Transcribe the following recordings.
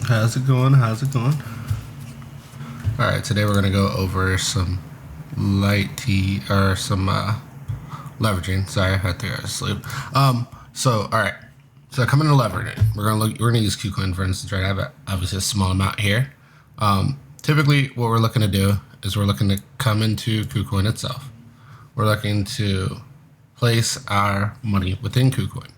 How's it going? How's it going? All right, today we're gonna go over some leveraging. Sorry, I had to go to sleep. All right. So coming to leveraging, we're gonna use KuCoin for instance, right? I have obviously a small amount here. Typically, what we're looking to do is we're looking to come into KuCoin itself. We're looking to place our money within KuCoin,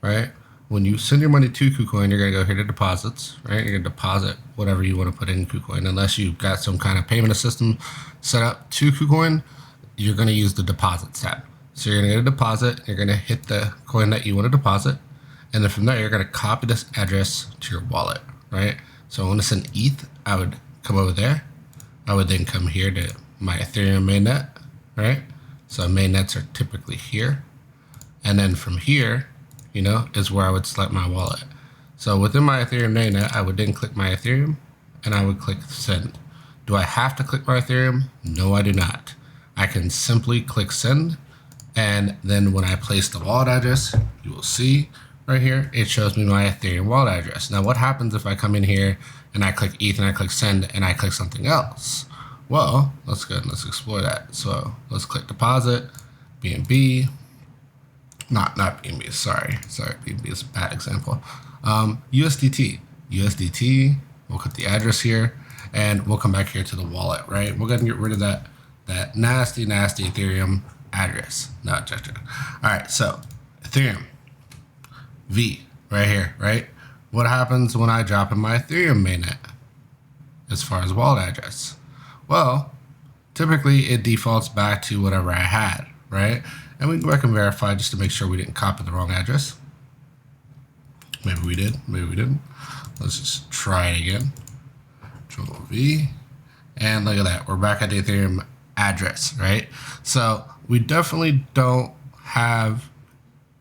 right? When you send your money to KuCoin, you're going to go here to deposits, right? You're going to deposit whatever you want to put in KuCoin. Unless you've got some kind of payment system set up to KuCoin, you're going to use the deposits tab. So you're going to get a deposit, you're going to hit the coin that you want to deposit, and then from there, you're going to copy this address to your wallet, right? So I want to send ETH, I would come over there. I would then come here to my Ethereum mainnet, right? So mainnets are typically here. And then from here, is where I would select my wallet. So within my Ethereum mainnet, I would then click my Ethereum and I would click send. Do I have to click my Ethereum? No, I do not. I can simply click send. And then when I place the wallet address, you will see right here, it shows me my Ethereum wallet address. Now what happens if I come in here and I click ETH and I click send and I click something else? Well, let's go and let's explore that. So let's click deposit, BNB. Not BNB, sorry, BNB is a bad example. USDT, we'll put the address here and we'll come back here to the wallet, right? We're gonna get rid of that nasty Ethereum address. No, just all right, so Ethereum, V, right here, right? What happens when I drop in my Ethereum mainnet as far as wallet address? Well, typically it defaults back to whatever I had, right? And we can go back and verify just to make sure we didn't copy the wrong address. Maybe we did, maybe we didn't. Let's just try it again. Control V, and look at that. We're back at the Ethereum address, right? So we definitely don't have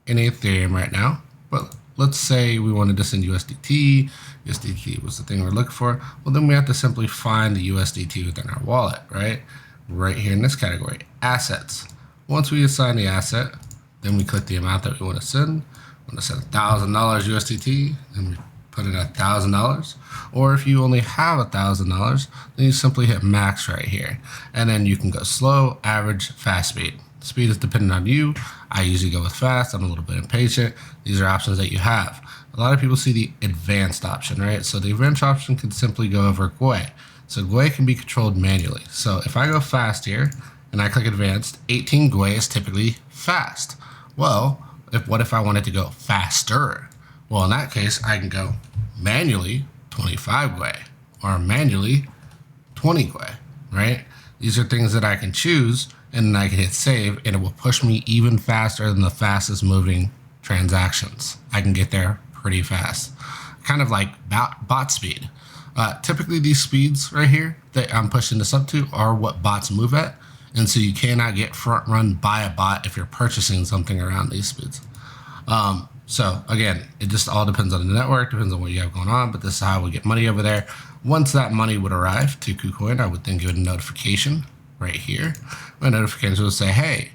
any Ethereum right now, but let's say we wanted to send USDT. USDT was the thing we're looking for. Well, then we have to simply find the USDT within our wallet, right? Right here in this category, assets. Once we assign the asset, then we click the amount that we want to send. We want to send $1,000 USDT, and we put in $1,000. Or if you only have $1,000, then you simply hit max right here. And then you can go slow, average, fast speed. Speed is dependent on you. I usually go with fast. I'm a little bit impatient. These are options that you have. A lot of people see the advanced option, right? So the advanced option can simply go over GUI. So GUI can be controlled manually. So if I go fast here, and I click advanced, 18 GUI is typically fast. Well, what if I wanted to go faster? Well, in that case, I can go manually 25 GUI or manually 20 GUI, right? These are things that I can choose, and then I can hit save, and it will push me even faster than the fastest moving transactions. I can get there pretty fast, kind of like bot speed. Typically, these speeds right here that I'm pushing this up to are what bots move at. And so you cannot get front run by a bot if you're purchasing something around these speeds. So again, it just all depends on the network, depends on what you have going on, but this is how we get money over there. Once that money would arrive to KuCoin, I would then give it a notification right here. My notification will say, hey,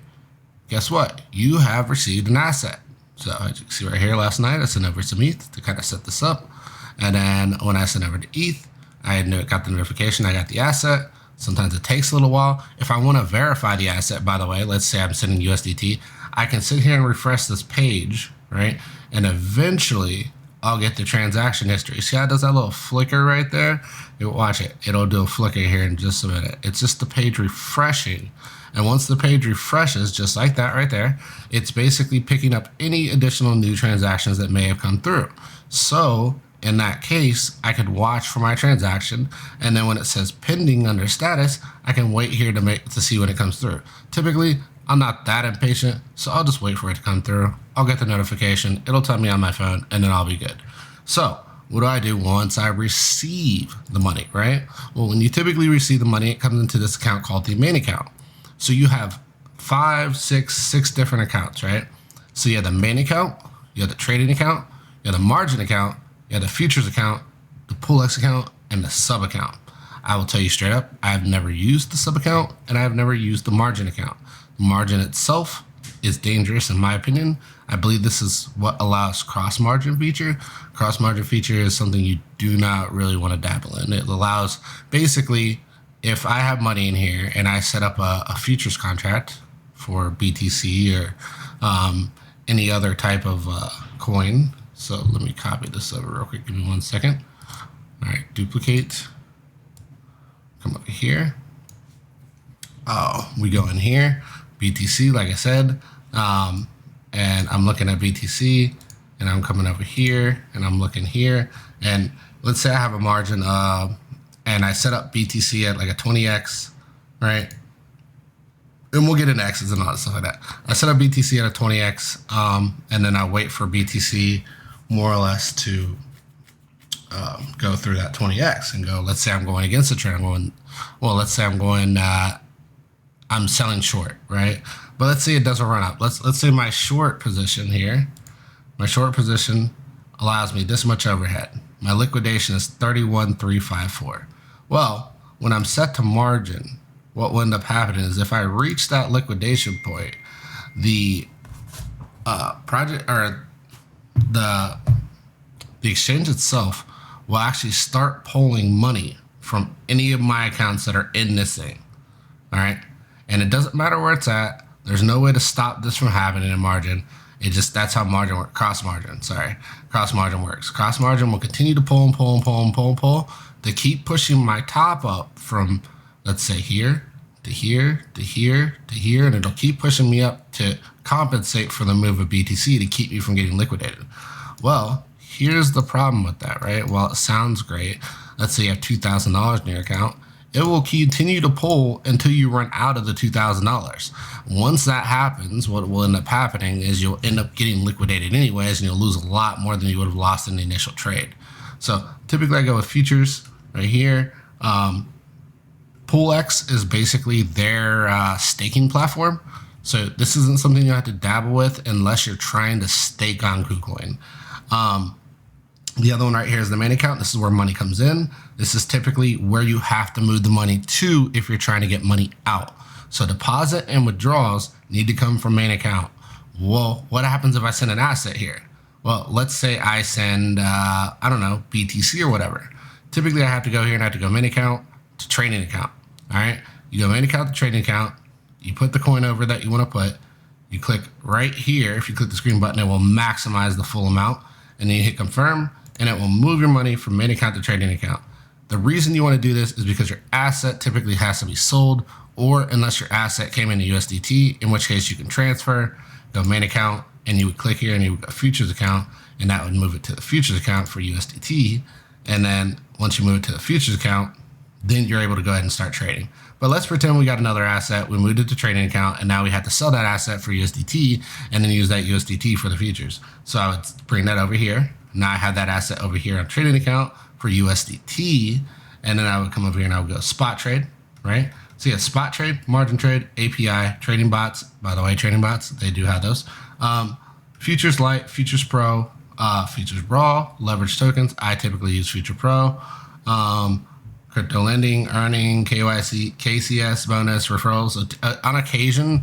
guess what? You have received an asset. So as you can see right here, last night I sent over some ETH to kind of set this up. And then when I sent over to ETH, I got the notification, I got the asset. Sometimes it takes a little while. If I want to verify the asset, by the way, let's say I'm sending USDT, I can sit here and refresh this page, right? And eventually I'll get the transaction history. See how it does that little flicker right there? Watch it. It'll do a flicker here in just a minute. It's just the page refreshing. And once the page refreshes, just like that right there, it's basically picking up any additional new transactions that may have come through. So in that case, I could watch for my transaction, and then when it says pending under status, I can wait here to see when it comes through. Typically, I'm not that impatient, so I'll just wait for it to come through. I'll get the notification, it'll tell me on my phone, and then I'll be good. So what do I do once I receive the money, right? Well, when you typically receive the money, it comes into this account called the main account. So you have six different accounts, right? So you have the main account, you have the trading account, you have the margin account, you have the futures account, the PoolX account, and the sub account. I will tell you straight up, I've never used the sub account and I've never used the margin account. The margin itself is dangerous in my opinion. I believe this is what allows cross margin feature. Cross margin feature is something you do not really want to dabble in. It allows, basically, if I have money in here and I set up a futures contract for BTC or any other type of coin. So let me copy this over real quick. Give me 1 second. All right, duplicate. Come over here. Oh, we go in here. BTC, like I said, and I'm looking at BTC, and I'm coming over here, and I'm looking here, and let's say I have a margin and I set up BTC at like a 20x, right? And we'll get into X's and all that stuff like that. I set up BTC at a 20x, and then I wait for BTC more or less to go through that 20x and go, let's say I'm going against the trend. Let's say I'm selling short, right? But let's say it doesn't run up. Let's say my short position here, my short position allows me this much overhead. My liquidation is 31,354. Well, when I'm set to margin, what will end up happening is if I reach that liquidation point, the project or the exchange itself will actually start pulling money from any of my accounts that are in this thing. All right. And it doesn't matter where it's at. There's no way to stop this from happening in margin. That's how margin works. Cross margin works. Cross margin will continue to pull and pull and pull and pull and pull to keep pushing my top up from, let's say, here to here to here to here, and it'll keep pushing me up to compensate for the move of BTC to keep me from getting liquidated. Well, here's the problem with that, right? While it sounds great, let's say you have $2,000 in your account, it will continue to pull until you run out of the $2,000. Once that happens, what will end up happening is you'll end up getting liquidated anyways, and you'll lose a lot more than you would have lost in the initial trade. So typically I go with futures right here. PoolX is basically their staking platform. So this isn't something you have to dabble with unless you're trying to stake on KuCoin. The other one right here is the main account. This is where money comes in. This is typically where you have to move the money to if you're trying to get money out. So deposit and withdrawals need to come from main account. Well, what happens if I send an asset here? Well, let's say I send, I don't know, BTC or whatever. Typically I have to go here and I have to go main account to trading account. All right. You go main account to trading account. You put the coin over that you want to put. You click right here. If you click the green button, it will maximize the full amount. And then you hit confirm, and it will move your money from main account to trading account. The reason you want to do this is because your asset typically has to be sold, or unless your asset came into USDT, in which case you can transfer, go main account, and you would click here and you would go futures account, and that would move it to the futures account for USDT. And then once you move it to the futures account, then you're able to go ahead and start trading. But let's pretend we got another asset, we moved it to trading account, and now we have to sell that asset for USDT and then use that USDT for the futures. So I would bring that over here. Now I have that asset over here on trading account for USDT, and then I would come over here and I would go spot trade, right? So yeah, spot trade, margin trade, API, trading bots. By the way, trading bots, they do have those. Futures Lite, Futures Pro, Futures Raw, leverage tokens. I typically use Future Pro. Crypto lending, earning, KYC, KCS, bonus, referrals. On occasion,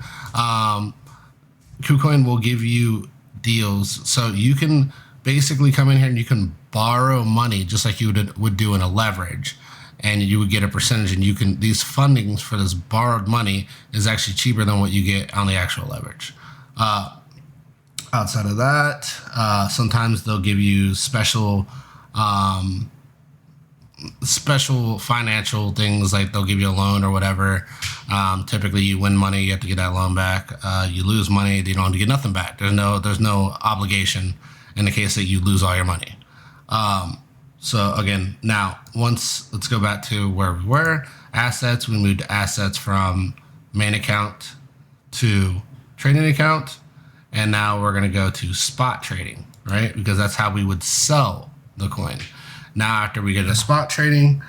KuCoin will give you deals. So you can basically come in here and you can borrow money just like you would do in a leverage. And you would get a percentage, and these fundings for this borrowed money is actually cheaper than what you get on the actual leverage. Outside of that, sometimes they'll give you special financial things, like they'll give you a loan or whatever. Typically you win money, you have to get that loan back. You lose money, you don't get nothing back. There's no obligation in the case that you lose all your money. So again, now let's go back to where we were. Assets, we moved assets from main account to trading account. And now we're gonna go to spot trading, right? Because that's how we would sell the coin. Now, after we get to spot trading,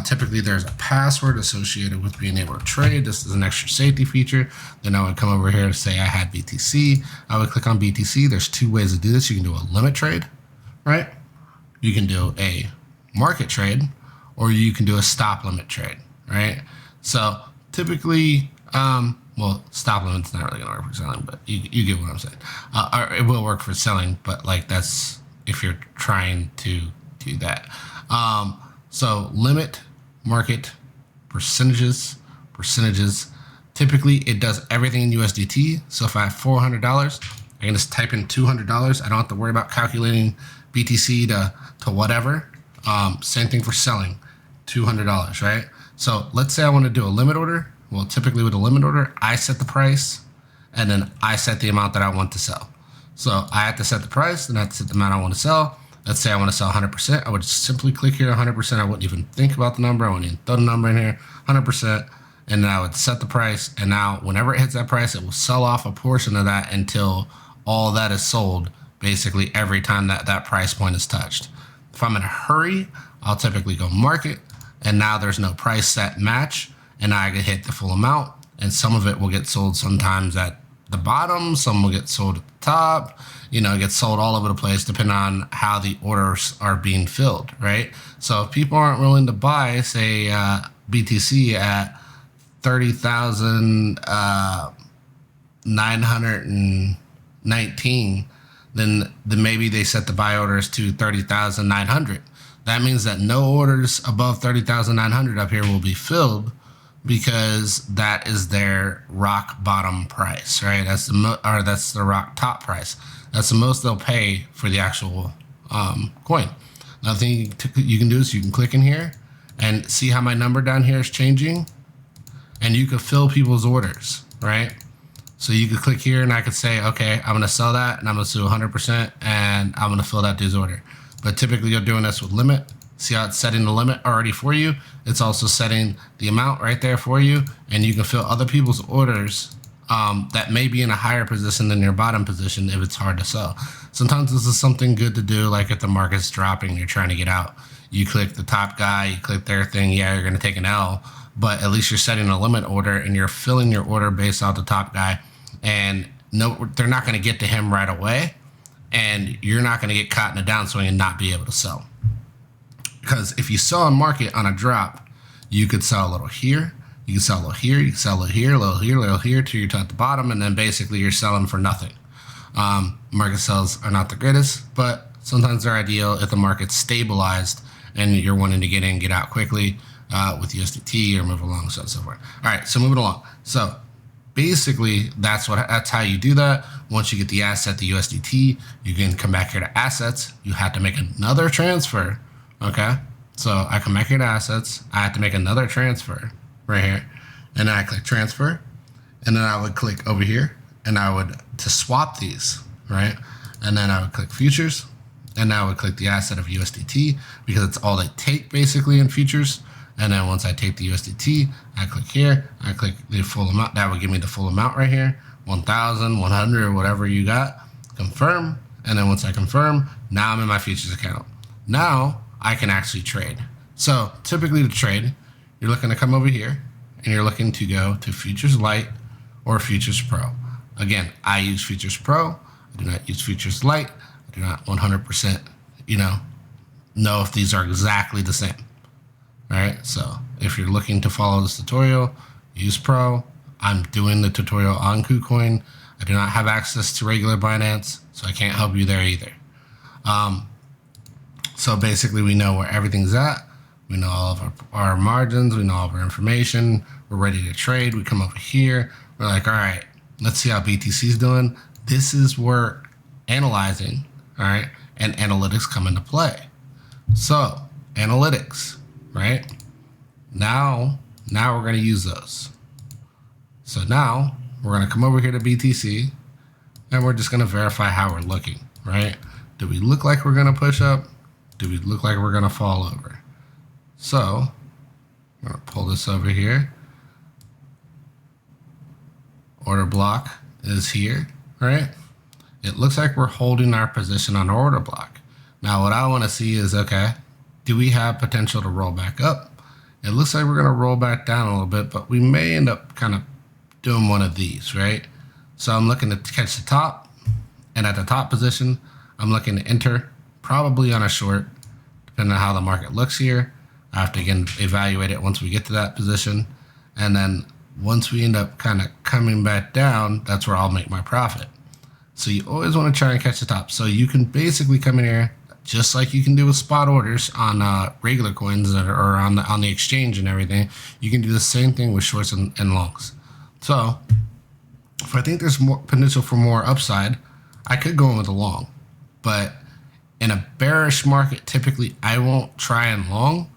typically there's a password associated with being able to trade. This is an extra safety feature. Then I would come over here to say I had BTC. I would click on BTC. There's two ways to do this. You can do a limit trade, right? You can do a market trade, or you can do a stop limit trade, right? So typically, well, stop limit's not really gonna work for selling, but you get what I'm saying. Or it will work for selling, but like that's if you're trying to do that. So limit, market, percentages. Typically, it does everything in USDT. So if I have $400, I can just type in $200. I don't have to worry about calculating BTC to whatever. Same thing for selling, $200, right? So let's say I want to do a limit order. Well, typically with a limit order, I set the price and then I set the amount that I want to sell. So I have to set the price, then I have to set the amount I want to sell. Let's say I want to sell 100%. I would just simply click here 100%. I wouldn't even think about the number. I wouldn't even throw the number in here, 100%. And then I would set the price. And now whenever it hits that price, it will sell off a portion of that until all that is sold, basically every time that price point is touched. If I'm in a hurry, I'll typically go market. And now there's no price set match. And now I can hit the full amount. And some of it will get sold sometimes at the bottom, some will get sold at the top, it gets sold all over the place depending on how the orders are being filled, right? So if people aren't willing to buy, say, BTC at 30,919, then maybe they set the buy orders to 30,900. That means that no orders above 30,900 up here will be filled, because that is their rock bottom price, right? That's the rock top price. That's the most they'll pay for the actual coin. Another thing you can do is you can click in here and see how my number down here is changing, and you can fill people's orders, right? So you could click here and I could say, okay, I'm gonna sell that and I'm gonna do 100% and I'm gonna fill that dude's order. But typically you're doing this with limit. See how it's setting the limit already for you? It's also setting the amount right there for you, and you can fill other people's orders that may be in a higher position than your bottom position if it's hard to sell. Sometimes this is something good to do, like if the market's dropping, you're trying to get out. You click the top guy, you click their thing, yeah, you're gonna take an L, but at least you're setting a limit order and you're filling your order based off the top guy, and no, they're not gonna get to him right away, and you're not gonna get caught in a downswing and not be able to sell. Because if you sell on market on a drop, you could sell a little here, you can sell a little here, you can sell a little here, a little here, a little here, till you're at the bottom, and then basically you're selling for nothing. Market sells are not the greatest, but sometimes they're ideal if the market's stabilized and you're wanting to get in, get out quickly with USDT or move along, so on and so forth. All right, so moving along. So basically, that's how you do that. Once you get the asset, the USDT, you can come back here to assets. You have to make another transfer. Okay, so I come back here to assets. I have to make another transfer right here, and then I click transfer, and then I would click over here, and I would to swap these, right? And then I would click futures, and now I would click the asset of USDT because it's all they take basically in futures. And then once I take the USDT, I click here, I click the full amount. That would give me the full amount right here, 1,000, 100, or whatever you got. Confirm, and then once I confirm, now I'm in my futures account. Now I can actually trade. So typically to trade, you're looking to come over here and you're looking to go to Futures Lite or Futures Pro. Again, I use Futures Pro. I do not use Futures Lite. I do not 100%, know if these are exactly the same. All right, so if you're looking to follow this tutorial, use Pro. I'm doing the tutorial on KuCoin. I do not have access to regular Binance, so I can't help you there either. So basically we know where everything's at. We know all of our margins. We know all of our information. We're ready to trade. We come over here. We're like, all right, let's see how BTC is doing. This is where analyzing, all right, and analytics come into play. So analytics, right? Now we're going to use those. So now we're going to come over here to BTC, and we're just going to verify how we're looking, right? Do we look like we're going to push up? Do we look like we're going to fall over? So I'm going to pull this over here. Order block is here, right? It looks like we're holding our position on our order block. Now what I want to see is, okay, do we have potential to roll back up? It looks like we're going to roll back down a little bit, but we may end up kind of doing one of these, right? So I'm looking to catch the top, and at the top position, I'm looking to enter probably on a short, depending on how the market looks here. I have to again evaluate it once we get to that position. And then once we end up kind of coming back down, that's where I'll make my profit. So you always want to try and catch the top. So you can basically come in here, just like you can do with spot orders on regular coins that are on the exchange and everything. You can do the same thing with shorts and longs. So if I think there's more potential for more upside, I could go in with a long. But in a bearish market, typically I won't try and long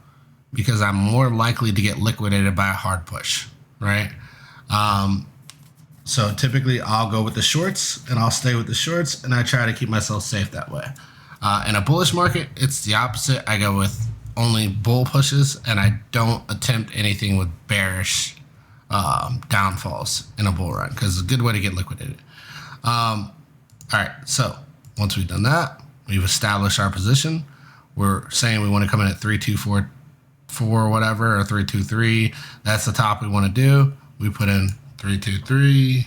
because I'm more likely to get liquidated by a hard push, right? So typically I'll go with the shorts and I'll stay with the shorts, and I try to keep myself safe that way. In a bullish market, it's the opposite. I go with only bull pushes, and I don't attempt anything with bearish downfalls in a bull run, because it's a good way to get liquidated. All right, so once we've done that, we've established our position. We're saying we want to come in at 3-2-4 or whatever, or 3-2-3. That's the top we want to do. We put in 3-2-3,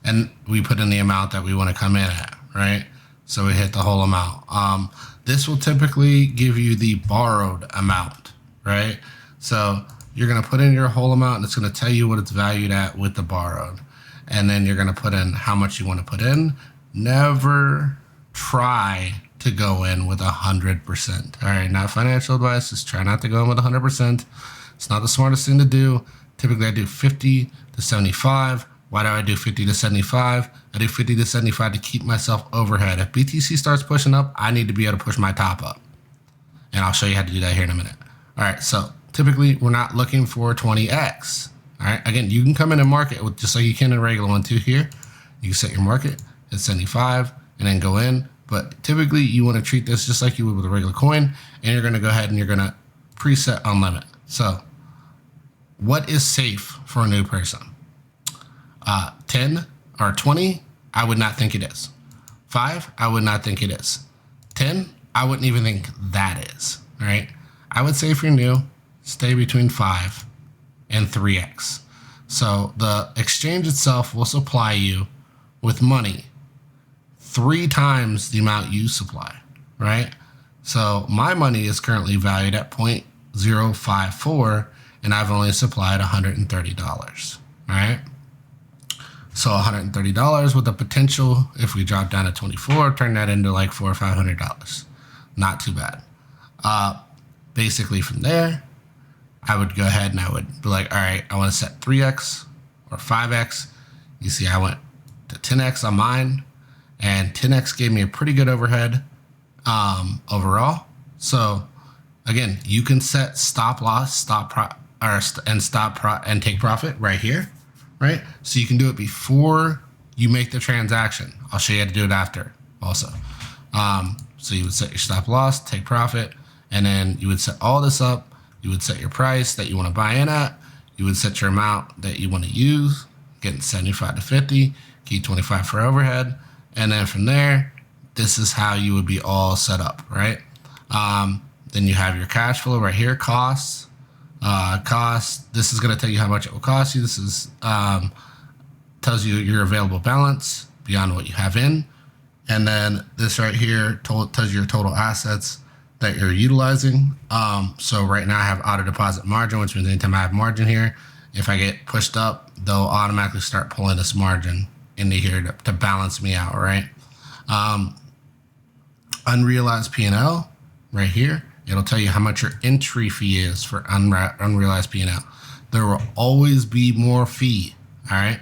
and we put in the amount that we want to come in at, right? So we hit the whole amount. This will typically give you the borrowed amount, right? So you're going to put in your whole amount, and it's going to tell you what it's valued at with the borrowed. And then you're going to put in how much you want to put in. Never try to go in with 100%. All right, not financial advice. Just try not to go in with 100%. It's not the smartest thing to do. Typically, I do 50 to 75. Why do I do 50 to 75? I do 50 to 75 to keep myself overhead. If BTC starts pushing up, I need to be able to push my top up. And I'll show you how to do that here in a minute. All right, so typically, we're not looking for 20x. All right, again, you can come in and market with just like you can in a regular one too here. You can set your market at 75 and then go in. But typically, you want to treat this just like you would with a regular coin, and you're going to go ahead and you're going to preset on limit. So what is safe for a new person? 10 or 20, I would not think it is. 5, I would not think it is. 10, I wouldn't even think that is, right? I would say if you're new, stay between 5 and 3x. So the exchange itself will supply you with money 3 times the amount you supply, right? So my money is currently valued at 0.054, and I've only supplied $130, right? So $130 with the potential, if we drop down to 24, turn that into like $400 or $500. Not too bad. Basically from there, I would go ahead and I would be like, all right, I want to set 3x or 5x. You see, I went to 10x on mine, and 10x gave me a pretty good overhead overall. So again, you can set stop loss, and take profit right here, right? So you can do it before you make the transaction. I'll show you how to do it after also. So you would set your stop loss, take profit, and then you would set all this up. You would set your price that you want to buy in at. You would set your amount that you want to use, getting 75 to 50, keep 25 for overhead. And then from there, this is how you would be all set up, right? Then you have your cash flow right here, costs. This is going to tell you how much it will cost you. This is tells you your available balance beyond what you have in. And then this right here tells you your total assets that you're utilizing. So right now I have auto deposit margin, which means anytime I have margin here, if I get pushed up, they'll automatically start pulling this margin into here to balance me out, right? Unrealized P&L right here. It'll tell you how much your entry fee is for unrealized P&L. There will always be more fee, all right?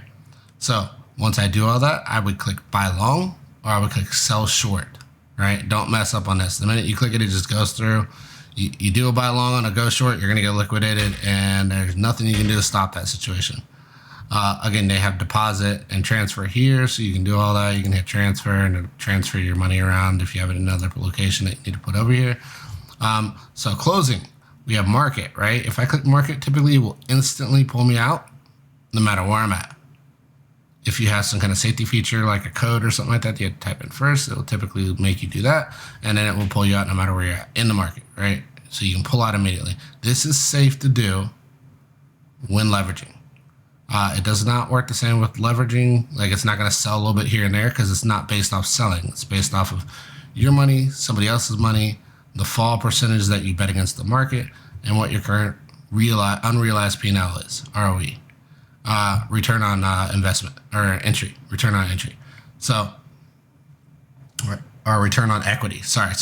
So once I do all that, I would click buy long, or I would click sell short, right? Don't mess up on this. The minute you click it, it just goes through. You do a buy long on a go short, you're gonna get liquidated, and there's nothing you can do to stop that situation. Again, they have deposit and transfer here, so you can do all that. You can hit transfer and transfer your money around if you have it in another location that you need to put over here. So closing, we have market, right? If I click market, typically it will instantly pull me out no matter where I'm at. If you have some kind of safety feature like a code or something like that, you have to type in first. It will typically make you do that, and then it will pull you out no matter where you're at in the market, right? So you can pull out immediately. This is safe to do when leveraging. It does not work the same with leveraging. Like, it's not going to sell a little bit here and there because it's not based off selling. It's based off of your money, somebody else's money, the fall percentage that you bet against the market, and what your current unrealized P&L is, ROE. Return on investment, or entry, return on entry. So, or return on equity, sorry.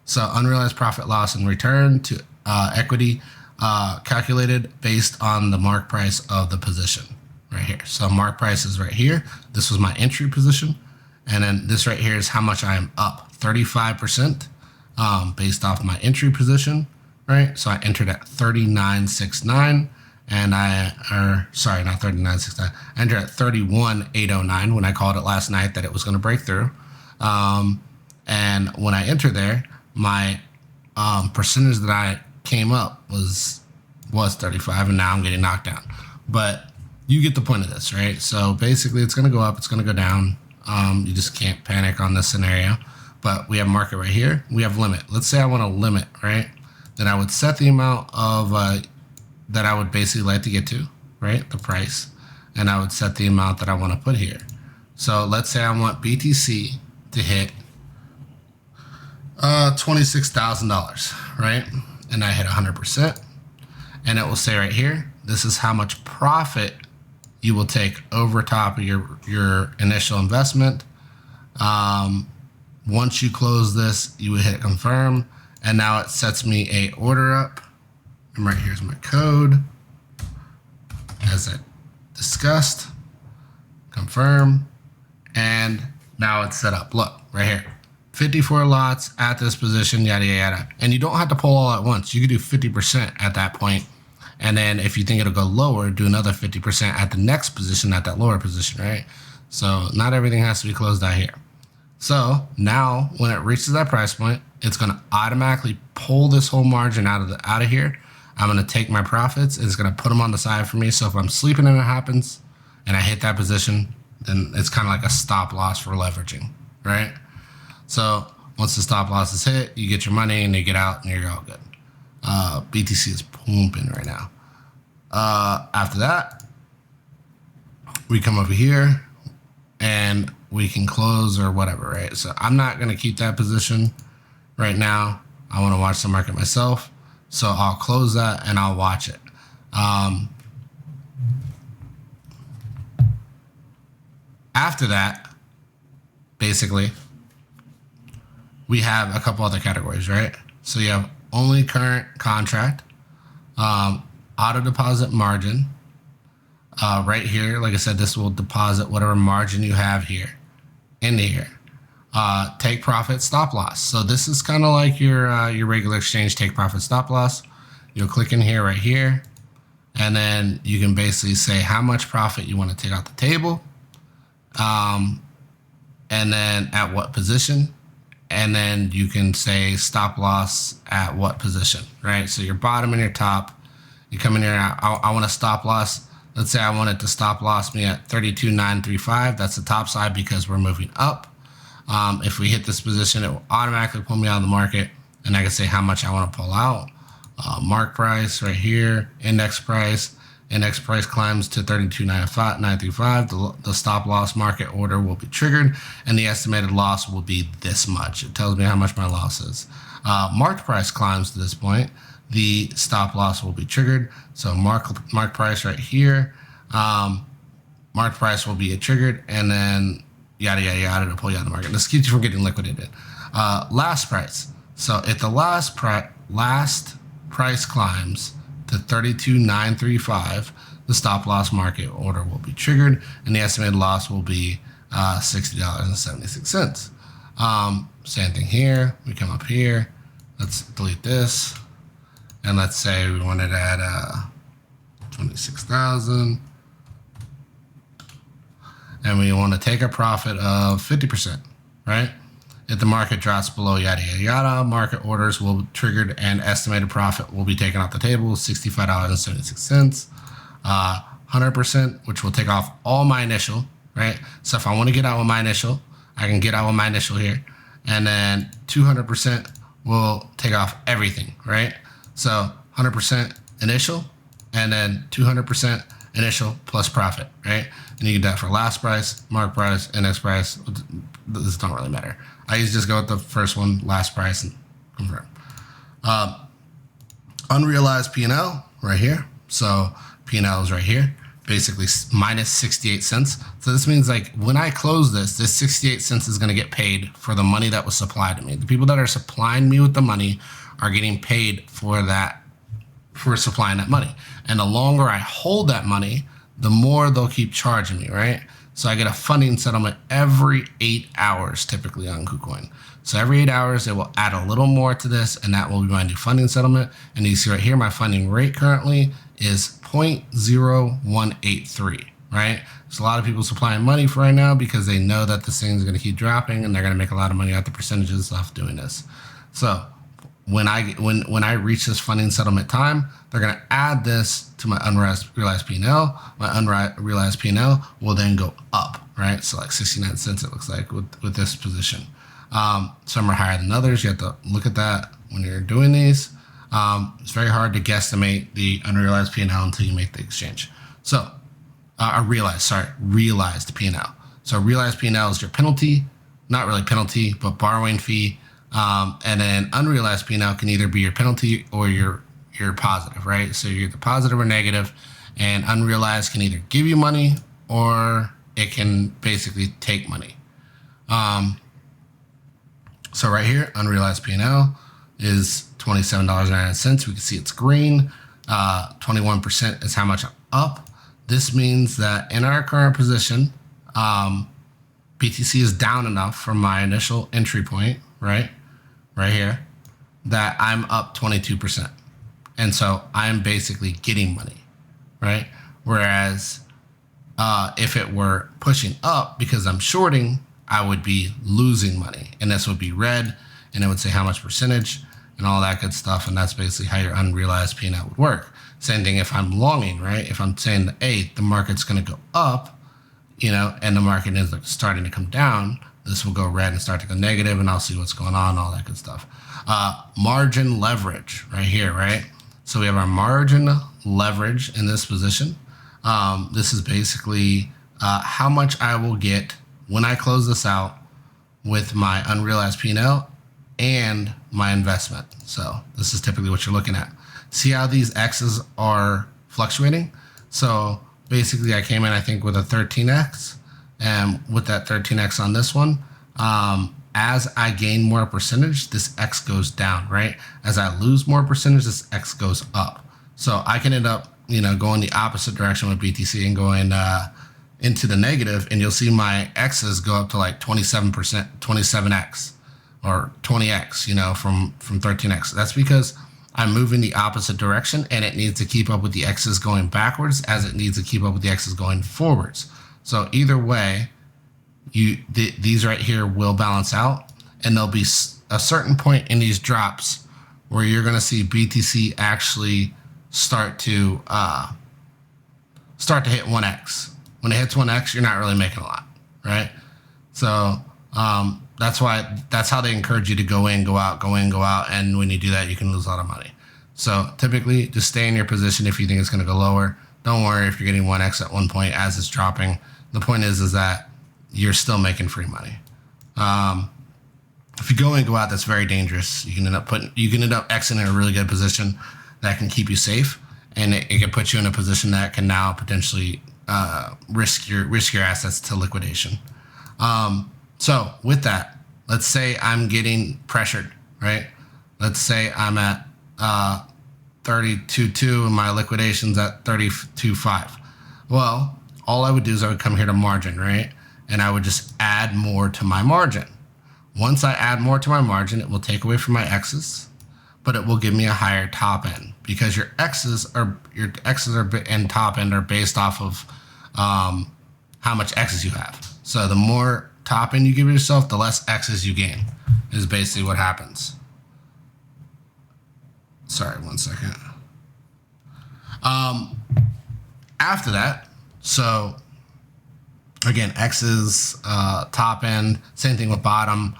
So unrealized profit, loss, and return to equity calculated based on the mark price of the position right here. So mark price is right here. This was my entry position. And then this right here is how much I am up, 35% based off my entry position, right? So I entered at 39.69 and not 39.69, I entered at 31.809 when I called it last night that it was going to break through. And when I entered there, my percentage that I came up was 35, and now I'm getting knocked down. But you get the point of this, right? So basically it's going to go up, it's going to go down. You just can't panic on this scenario. But we have market right here. We have limit. Let's say I want a limit, right? Then I would set the amount of that I would basically like to get to, right? The price. And I would set the amount that I want to put here. So let's say I want BTC to hit $26,000, right? And I hit 100%. And it will say right here, this is how much profit you will take over top of your initial investment. Once you close this, you would hit confirm. And now it sets me a order up. And right here's my code. As I discussed, confirm. And now it's set up. Look, right here. 54 lots at this position, yada, yada, yada. And you don't have to pull all at once. You could do 50% at that point. And then if you think it'll go lower, do another 50% at the next position, at that lower position, right? So not everything has to be closed out here. So now when it reaches that price point, it's going to automatically pull this whole margin out of here. I'm going to take my profits. It's going to put them on the side for me. So if I'm sleeping and it happens and I hit that position, then it's kind of like a stop loss for leveraging, right? So once the stop loss is hit, you get your money and you get out and you're all good. BTC is pumping right now. After that, we come over here and we can close or whatever, right? So I'm not going to keep that position right now. I want to watch the market myself. So I'll close that and I'll watch it. After that, basically, we have a couple other categories, right? So you have only current contract, auto deposit margin. Right here, like I said, this will deposit whatever margin you have here into here. Take profit, stop loss. So this is kind of like your regular exchange take profit, stop loss. You'll click in here right here, and then you can basically say how much profit you want to take out the table, and then at what position. And then you can say stop loss at what position, right? So your bottom and your top, you come in here, I want to stop loss. Let's say I want it to stop loss me at 32,935. That's the top side because we're moving up. If we hit this position, it will automatically pull me out of the market, and I can say how much I want to pull out. Mark price right here, index price. Index price climbs to 32,935. The stop loss market order will be triggered, and the estimated loss will be this much. It tells me how much my loss is. Marked price climbs to this point. The stop loss will be triggered. So mark price right here. Mark price will be triggered, and then yada, yada, yada to pull you out of the market. This keeps you from getting liquidated. Last price. So if the last price climbs to 32,935, the stop loss market order will be triggered, and the estimated loss will be $60.76. Same thing here. We come up here. Let's delete this, and let's say we want it at 26,000, and we want to take a profit of 50%, right? If the market drops below yada, yada, yada, market orders will be triggered and estimated profit will be taken off the table, $65.76. 100%, which will take off all my initial, right? So if I want to get out with my initial, I can get out with my initial here. And then 200% will take off everything, right? So 100% initial, and then 200% initial plus profit, right? And you get that for last price, mark price, index price. This don't really matter. I usually just go with the first one, last price, and confirm. Unrealized P&L. right here. So P&L is right here, basically minus 68 cents. So this means like when I close this 68 cents is going to get paid for the money that was supplied to me. The people that are supplying me with the money are getting paid for that, for supplying that money. And the longer I hold that money, the more they'll keep charging me, right? So I get a funding settlement every 8 hours, typically on KuCoin. So every 8 hours, it will add a little more to this, and that will be my new funding settlement. And you see right here, my funding rate currently is 0.0183, right? There's a lot of people supplying money for right now because they know that this thing is going to keep dropping and they're going to make a lot of money out the percentages off doing this. So when I reach this funding settlement time, they're going to add this to my unrealized P&L. My unrealized P&L will then go up, right? So like 69 cents, it looks like, with this position. Some are higher than others. You have to look at that when you're doing these. It's very hard to guesstimate the unrealized P&L until you make the exchange. So, realized P&L. So realized P&L is your penalty, not really penalty, but borrowing fee. And then unrealized P&L can either be your penalty or your positive, right? So you're the positive or negative, and unrealized can either give you money or it can basically take money. So right here, unrealized P&L is $27.09. We can see it's green. 21% is how much I'm up. This means that in our current position, BTC is down enough from my initial entry point, right here, that I'm up 22%. And so I'm basically getting money, right? Whereas if it were pushing up because I'm shorting, I would be losing money. And this would be red, and it would say how much percentage and all that good stuff. And that's basically how your unrealized P&L would work. Same thing if I'm longing, right? If I'm saying that, hey, the market's going to go up, and the market is like starting to come down, this will go red and start to go negative, and I'll see what's going on, all that good stuff. Margin leverage right here, right? So we have our margin leverage in this position. This is basically how much I will get when I close this out with my unrealized P&L and my investment. So this is typically what you're looking at. See how these X's are fluctuating? So basically I came in, I think, with a 13X, and with that 13X on this one, as I gain more percentage, this X goes down, right? As I lose more percentage, this X goes up. So I can end up, going the opposite direction with BTC and going into the negative, and you'll see my X's go up to like 27%, 27X or 20X, from 13X. That's because I'm moving the opposite direction, and it needs to keep up with the X's going backwards as it needs to keep up with the X's going forwards. So either way, these right here will balance out, and there'll be a certain point in these drops where you're going to see BTC actually start to hit 1X. When it hits 1X, you're not really making a lot, right? So that's how they encourage you to go in, go out, go in, go out. And when you do that, you can lose a lot of money. So typically just stay in your position if you think it's going to go lower. Don't worry if you're getting 1X at one point as it's dropping. The point is that you're still making free money. If you go in and go out, that's very dangerous. You can end up exiting a really good position that can keep you safe, and it can put you in a position that can now potentially risk your assets to liquidation. So with that, let's say I'm getting pressured, right? Let's say I'm at 32.2 and my liquidation's at 32.5. Well, all I would do is I would come here to margin, right? And I would just add more to my margin. Once I add more to my margin, it will take away from my X's, but it will give me a higher top end, because your X's and top end are based off of how much X's you have. So the more top end you give yourself, the less X's you gain, is basically what happens. Sorry, 1 second. After that, so again, X's, top end, same thing with bottom.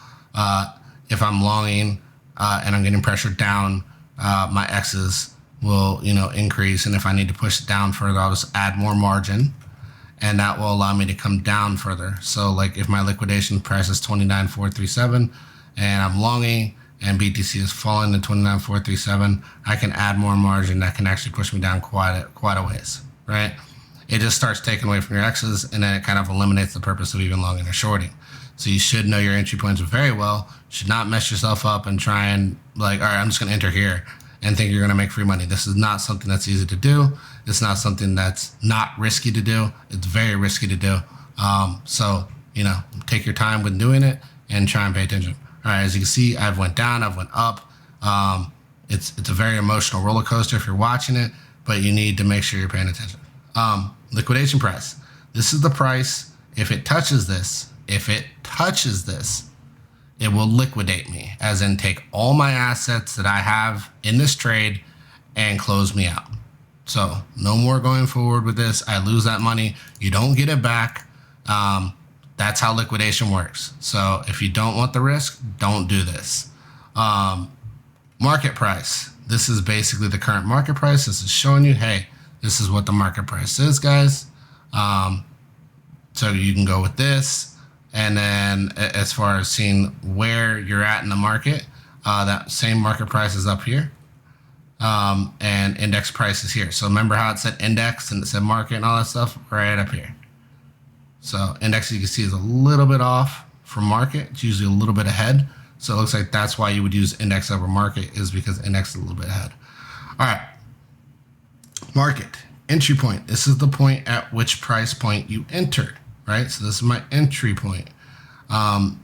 If I'm longing and I'm getting pressured down, my X's will, increase. And if I need to push it down further, I'll just add more margin, and that will allow me to come down further. So like if my liquidation price is 29,437 and I'm longing and BTC is falling to 29,437, I can add more margin that can actually push me down quite a ways, right? It just starts taking away from your X's, and then it kind of eliminates the purpose of even longing or shorting. So you should know your entry points very well. Should not mess yourself up and try and like, all right, I'm just going to enter here and think you're going to make free money. This is not something that's easy to do. It's not something that's not risky to do. It's very risky to do. So, you know, take your time when doing it and try and pay attention. All right, as you can see, I've went down, I've went up. It's a very emotional roller coaster if you're watching it, but you need to make sure you're paying attention. Liquidation price. This is the price. If it touches this, it will liquidate me, as in take all my assets that I have in this trade and close me out. So no more going forward with this. I lose that money. You don't get it back. That's how liquidation works. So if you don't want the risk, don't do this. Market price. This is basically the current market price. This is showing you, hey, this is what the market price is, guys. So you can go with this. And then as far as seeing where you're at in the market, that same market price is up here. And index price is here. So remember how it said index and it said market and all that stuff? Right up here. So index, you can see, is a little bit off from market. It's usually a little bit ahead. So it looks like that's why you would use index over market, is because index is a little bit ahead. All right. Market, entry point. This is the point at which price point you entered, right? So this is my entry point.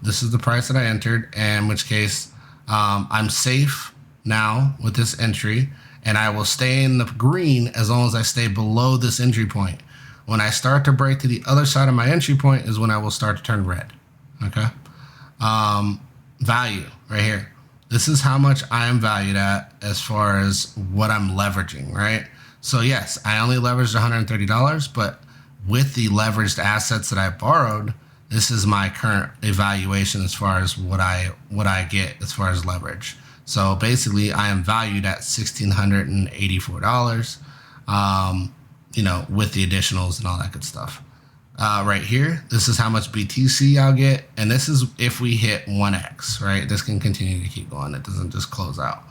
This is the price that I entered, and in which case I'm safe now with this entry, and I will stay in the green as long as I stay below this entry point. When I start to break to the other side of my entry point is when I will start to turn red, okay? Value right here. This is how much I am valued at as far as what I'm leveraging, right? So yes, I only leveraged $130, but with the leveraged assets that I borrowed, this is my current evaluation as far as what I get as far as leverage. So basically, I am valued at $1,684, you know, with the additionals and all that good stuff. Right here, this is how much BTC I'll get, and this is if we hit 1x, right? This can continue to keep going. It doesn't just close out.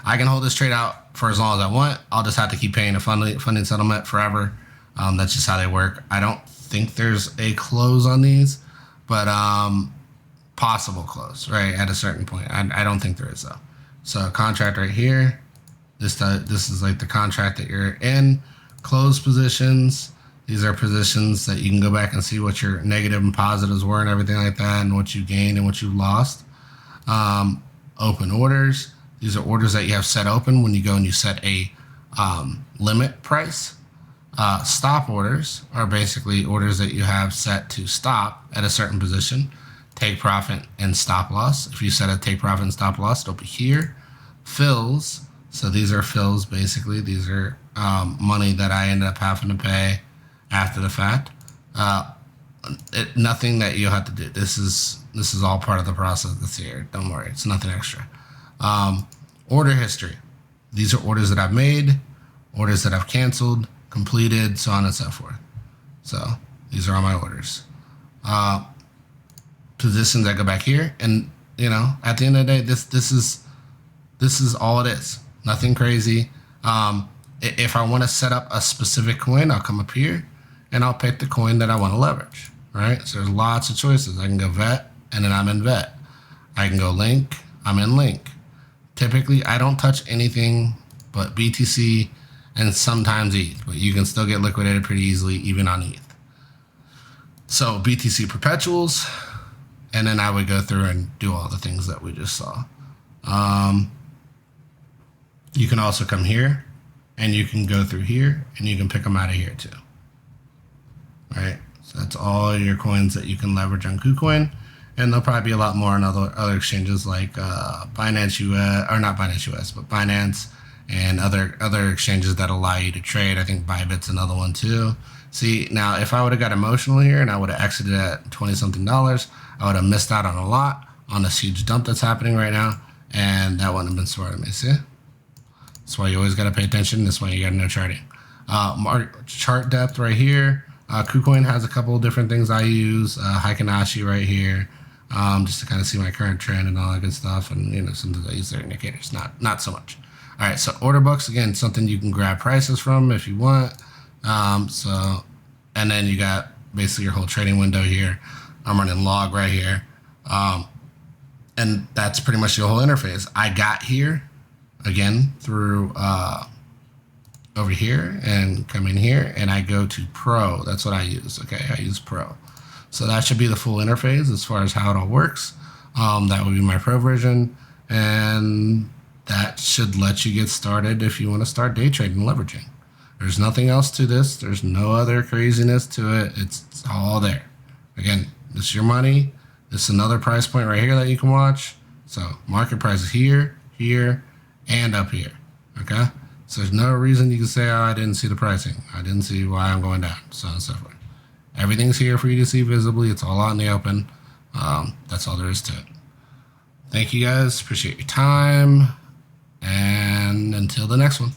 I can hold this trade out for as long as I want. I'll just have to keep paying a funding settlement forever. That's just how they work. I don't think there's a close on these, but possible close, right, at a certain point. I don't think there is, though. So contract right here, this is like the contract that you're in. Close positions. These are positions that you can go back and see what your negative and positives were and everything like that, and what you gained and what you lost. Open orders. These are orders that you have set open when you go and you set a limit price. Stop orders are basically orders that you have set to stop at a certain position. Take profit and stop loss. If you set a take profit and stop loss, it'll be here. Fills. So these are fills, basically. These are money that I ended up having to pay after the fact. Nothing that you have to do. This is all part of the process that's here. Don't worry, it's nothing extra. Order history. These are orders that I've made, orders that I've canceled, completed, so on and so forth. So these are all my orders. Positions that go back here, and you know, at the end of the day, this is all it is. Nothing crazy. If I want to set up a specific coin, I'll come up here and I'll pick the coin that I want to leverage, right? So there's lots of choices. I can go vet, and then I'm in vet. I can go link, I'm in link. Typically, I don't touch anything but BTC and sometimes ETH, but you can still get liquidated pretty easily even on ETH. So BTC perpetuals, and then I would go through and do all the things that we just saw. You can also come here, and you can go through here, and you can pick them out of here too. Right? So that's all your coins that you can leverage on KuCoin, and there'll probably be a lot more on other exchanges like Binance US, or not Binance US, but Binance and other exchanges that allow you to trade. I think Bybit's another one too. See, now if I would have got emotional here and I would have exited at $20-something, I would have missed out on a lot on this huge dump that's happening right now, and that wouldn't have been smart of me. See? That's why you always got to pay attention. That's why you got to know charting. Chart depth right here. KuCoin has a couple of different things I use. Heikinashi right here. just to kind of see my current trend and all that good stuff. And, you know, sometimes I use their indicators, not so much. All right, so order books, again, something you can grab prices from if you want. And then you got basically your whole trading window here. I'm running log right here. And that's pretty much your whole interface. I got here, again, through over here and come in here, and I go to Pro. That's what I use, okay? I use Pro. So that should be the full interface as far as how it all works. That would be my Pro version, and that should let you get started if you want to start day trading and leveraging. There's nothing else to this. There's no other craziness to it. It's all there. Again, this is your money. This is another price point right here that you can watch. So market price is here, here, and up here, okay? So there's no reason you can say, oh, I didn't see the pricing. I didn't see why I'm going down, so on and so forth. Everything's here for you to see visibly. It's all out in the open. That's all there is to it. Thank you guys. Appreciate your time. And until the next one.